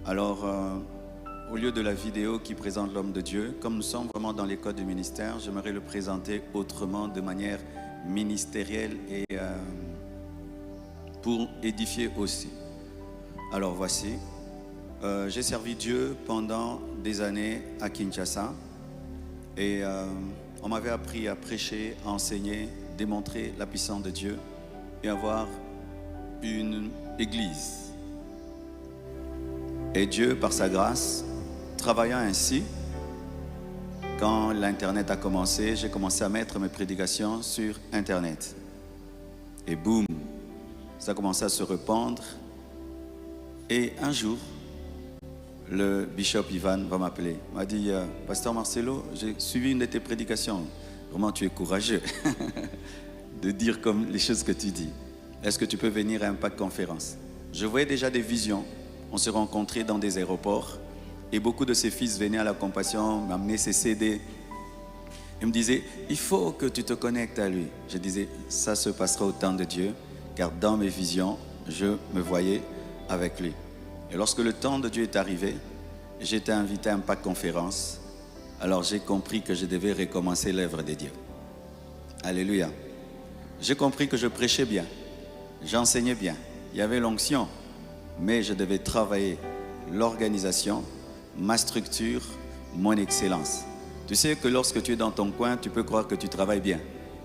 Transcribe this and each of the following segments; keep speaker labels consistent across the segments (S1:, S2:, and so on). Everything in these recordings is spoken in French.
S1: Alors, au lieu de la vidéo qui présente l'homme de Dieu, comme nous sommes vraiment dans les codes du ministère, j'aimerais le présenter autrement, de manière ministérielle et pour édifier aussi. Alors voici, j'ai servi Dieu pendant des années à Kinshasa et on m'avait appris à prêcher, à enseigner, démontrer la puissance de Dieu et avoir une église. Et Dieu, par sa grâce, travaillant ainsi, quand l'Internet a commencé, j'ai commencé à mettre mes prédications sur Internet. Et boum, ça a commencé à se répandre. Et un jour, le bishop Ivan va m'appeler. Il m'a dit, Pasteur Marcelo, j'ai suivi une de tes prédications. Vraiment, tu es courageux de dire comme les choses que tu dis. Est-ce que tu peux venir à Impact Conférence? Je voyais déjà des visions. On se rencontrait dans des aéroports et beaucoup de ses fils venaient à la compassion, m'amenaient ses CD. Ils me disaient, il faut que tu te connectes à lui. Je disais, ça se passera au temps de Dieu, car dans mes visions, je me voyais avec lui. Et lorsque le temps de Dieu est arrivé, j'ai été invité à Impact Conférence. Alors j'ai compris que je devais recommencer l'œuvre de Dieu. Alléluia. J'ai compris que je prêchais bien, j'enseignais bien, il y avait l'onction. Mais je devais travailler l'organisation, ma structure, mon excellence. Tu sais que lorsque tu es dans ton coin, tu peux croire que tu travailles bien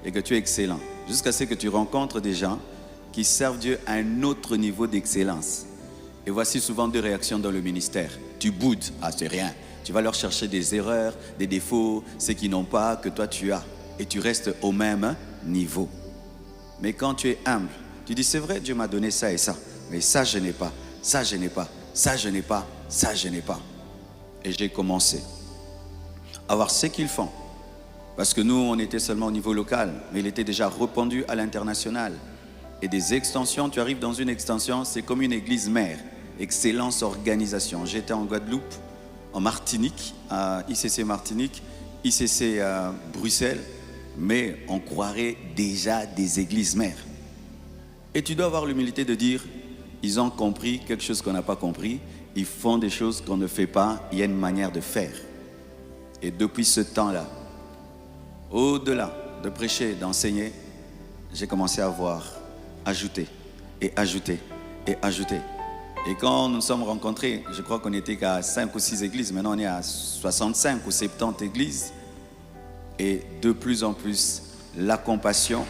S1: et que tu es excellent. Jusqu'à ce que tu rencontres des gens qui servent Dieu à un autre niveau d'excellence. Et voici souvent deux réactions dans le ministère. Tu boudes, ah c'est rien. Tu vas leur chercher des erreurs, des défauts, ce qu'ils n'ont pas, que toi tu as. Et tu restes au même niveau. Mais quand tu es humble, tu dis c'est vrai, Dieu m'a donné ça et ça. Mais ça je n'ai pas. Ça je n'ai pas, ça je n'ai pas, ça je n'ai pas. Et j'ai commencé à voir ce qu'ils font. Parce que nous, on était seulement au niveau local, mais il était déjà répandu à l'international. Et des extensions, tu arrives dans une extension, c'est comme une église mère. Excellence organisation. J'étais en Guadeloupe, en Martinique, à ICC Martinique, ICC à Bruxelles, mais on croirait déjà des églises mères. Et tu dois avoir l'humilité de dire, ils ont compris quelque chose qu'on n'a pas compris. Ils font des choses qu'on ne fait pas. Il y a une manière de faire. Et depuis ce temps-là, au-delà de prêcher, d'enseigner, j'ai commencé à voir, ajouter et ajouter et ajouter. Et quand nous nous sommes rencontrés, je crois qu'on n'était qu'à 5 ou 6 églises. Maintenant, on est à 65 ou 70 églises. Et de plus en plus, la compassion